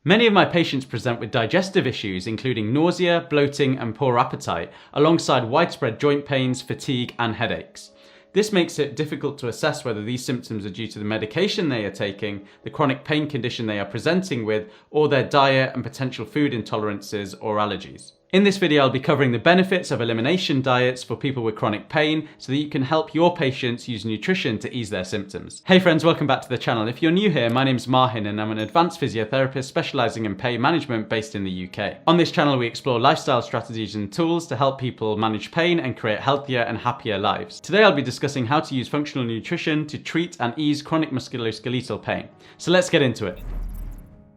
Many of my patients present with digestive issues, including nausea, bloating, and poor appetite, alongside widespread joint pains, fatigue, and headaches. This makes it difficult to assess whether these symptoms are due to the medication they are taking, the chronic pain condition they are presenting with, or their diet and potential food intolerances or allergies. In this video, I'll be covering the benefits of elimination diets for people with chronic pain so that you can help your patients use nutrition to ease their symptoms. Hey friends, welcome back to the channel. If you're new here, my name's Mahin and I'm an advanced physiotherapist specialising in pain management based in the UK. On this channel, we explore lifestyle strategies and tools to help people manage pain and create healthier and happier lives. Today, I'll be discussing how to use functional nutrition to treat and ease chronic musculoskeletal pain. So let's get into it.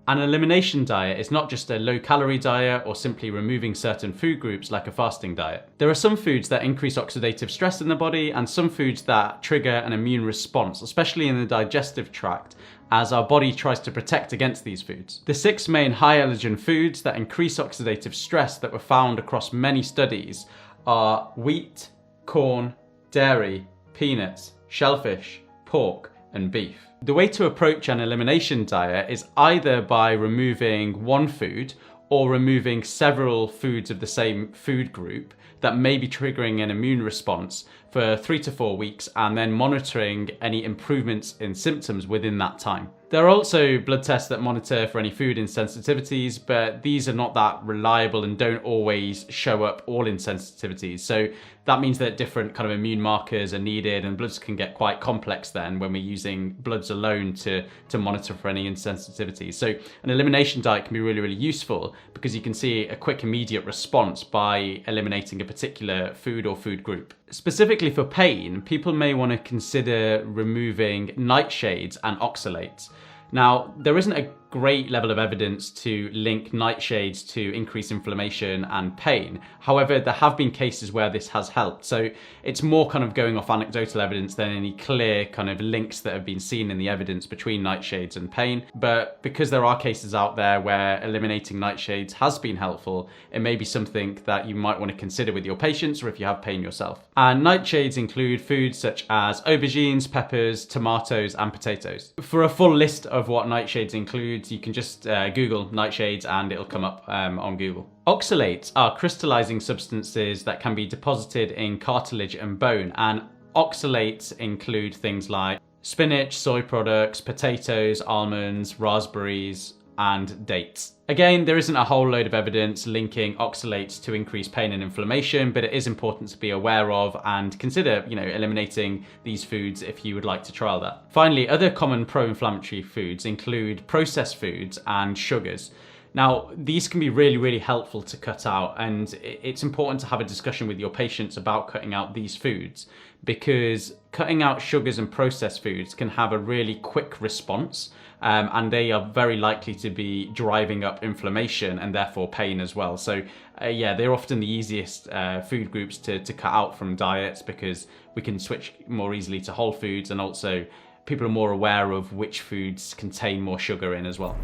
An elimination diet is not just a low-calorie diet or simply removing certain food groups like a fasting diet. There are some foods that increase oxidative stress in the body and some foods that trigger an immune response, especially in the digestive tract, as our body tries to protect against these foods. The 6 main high allergen foods that increase oxidative stress that were found across many studies are wheat, corn, dairy, peanuts, shellfish, pork, and beef. The way to approach an elimination diet is either by removing one food or removing several foods of the same food group that may be triggering an immune response for 3 to 4 weeks and then monitoring any improvements in symptoms within that time. There are also blood tests that monitor for any food insensitivities, but these are not that reliable and don't always show up all insensitivities. So that means that different kind of immune markers are needed and bloods can get quite complex then when we're using bloods alone to monitor for any insensitivities. So an elimination diet can be really, really useful because you can see a quick immediate response by eliminating a particular food or food group. Specifically for pain, people may want to consider removing nightshades and oxalates. Now, there isn't a great level of evidence to link nightshades to increase inflammation and pain. However, there have been cases where this has helped. So it's more kind of going off anecdotal evidence than any clear kind of links that have been seen in the evidence between nightshades and pain. But because there are cases out there where eliminating nightshades has been helpful, it may be something that you might want to consider with your patients or if you have pain yourself. And nightshades include foods such as aubergines, peppers, tomatoes, and potatoes. For a full list of what nightshades include, you can just Google nightshades and it'll come up on Google. Oxalates are crystallizing substances that can be deposited in cartilage and bone, and oxalates include things like spinach, soy products, potatoes, almonds, raspberries, and dates. Again, there isn't a whole load of evidence linking oxalates to increase pain and inflammation, but it is important to be aware of and consider, eliminating these foods if you would like to trial that. Finally, other common pro-inflammatory foods include processed foods and sugars. Now, these can be really, really helpful to cut out, and it's important to have a discussion with your patients about cutting out these foods because cutting out sugars and processed foods can have a really quick response, and they are very likely to be driving up inflammation and therefore pain as well. So yeah, they're often the easiest food groups to cut out from diets because we can switch more easily to whole foods, and also people are more aware of which foods contain more sugar in as well.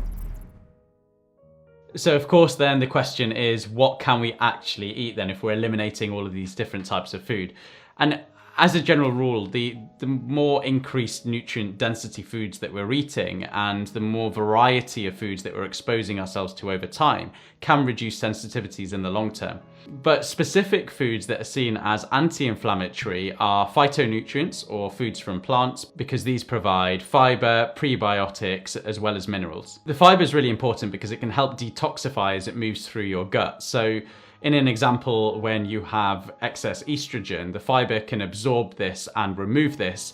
So of course then the question is, what can we actually eat then if we're eliminating all of these different types of food? And as a general rule, the more increased nutrient density foods that we're eating and the more variety of foods that we're exposing ourselves to over time can reduce sensitivities in the long term. But specific foods that are seen as anti-inflammatory are phytonutrients, or foods from plants, because these provide fiber, prebiotics, as well as minerals. The fiber is really important because it can help detoxify as it moves through your gut. So in an example, when you have excess estrogen, the fiber can absorb this and remove this,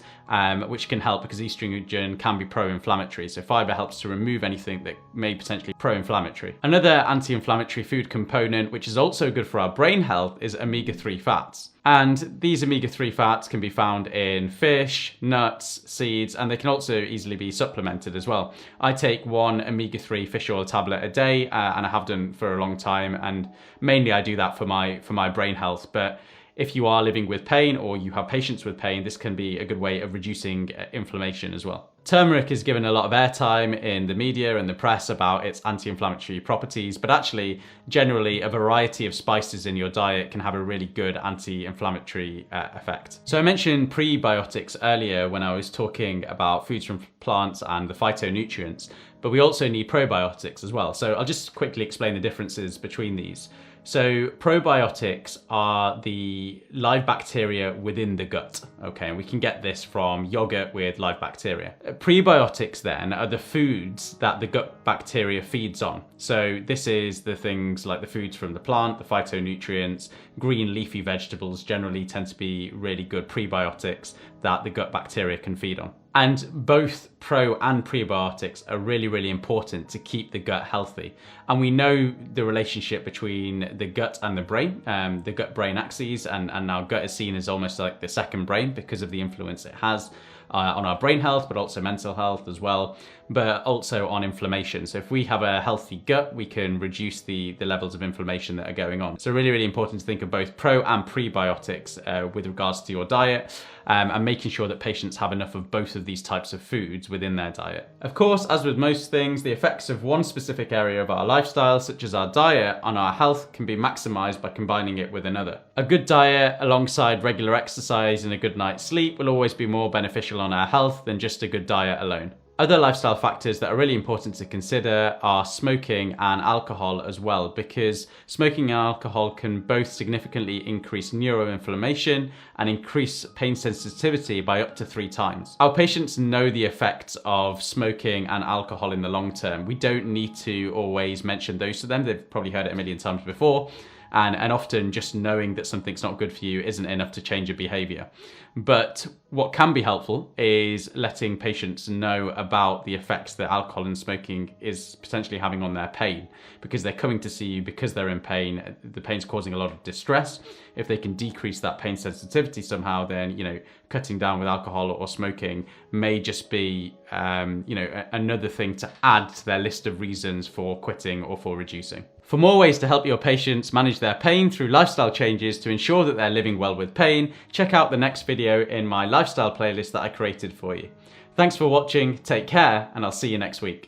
which can help because estrogen can be pro-inflammatory. So fiber helps to remove anything that may potentially be pro-inflammatory. Another anti-inflammatory food component, which is also good for our brain health, is omega-3 fats. And these omega-3 fats can be found in fish, nuts, seeds, and they can also easily be supplemented as well. I take 1 omega-3 fish oil tablet a day, and I have done for a long time, and mainly I do that for my brain health. But if you are living with pain or you have patients with pain, this can be a good way of reducing inflammation as well. Turmeric is given a lot of airtime in the media and the press about its anti-inflammatory properties, but actually, generally, a variety of spices in your diet can have a really good anti-inflammatory effect. So I mentioned prebiotics earlier when I was talking about foods from plants and the phytonutrients, but we also need probiotics as well. So I'll just quickly explain the differences between these. So probiotics are the live bacteria within the gut, okay? And we can get this from yogurt with live bacteria. Prebiotics then are the foods that the gut bacteria feeds on. So this is the things like the foods from the plant, the phytonutrients, green leafy vegetables generally tend to be really good prebiotics that the gut bacteria can feed on. And both pro and prebiotics are really, really important to keep the gut healthy. And we know the relationship between the gut and the brain, the gut-brain axes, and now gut is seen as almost like the second brain because of the influence it has on our brain health, but also mental health as well, but also on inflammation. So if we have a healthy gut, we can reduce the levels of inflammation that are going on. So really, really important to think of both pro and prebiotics with regards to your diet, and making sure that patients have enough of both of these types of foods within their diet. Of course, as with most things, the effects of one specific area of our lifestyle, such as our diet, on our health can be maximized by combining it with another. A good diet alongside regular exercise and a good night's sleep will always be more beneficial on our health than just a good diet alone. Other lifestyle factors that are really important to consider are smoking and alcohol as well, because smoking and alcohol can both significantly increase neuroinflammation and increase pain sensitivity by up to 3 times. Our patients know the effects of smoking and alcohol in the long term. We don't need to always mention those to them. They've probably heard it a million times before. And often just knowing that something's not good for you isn't enough to change your behavior. But what can be helpful is letting patients know about the effects that alcohol and smoking is potentially having on their pain, because they're coming to see you because they're in pain. The pain's causing a lot of distress. If they can decrease that pain sensitivity somehow, then, cutting down with alcohol or smoking may just be, another thing to add to their list of reasons for quitting or for reducing. For more ways to help your patients manage their pain through lifestyle changes to ensure that they're living well with pain, check out the next video in my lifestyle playlist that I created for you. Thanks for watching, take care, and I'll see you next week.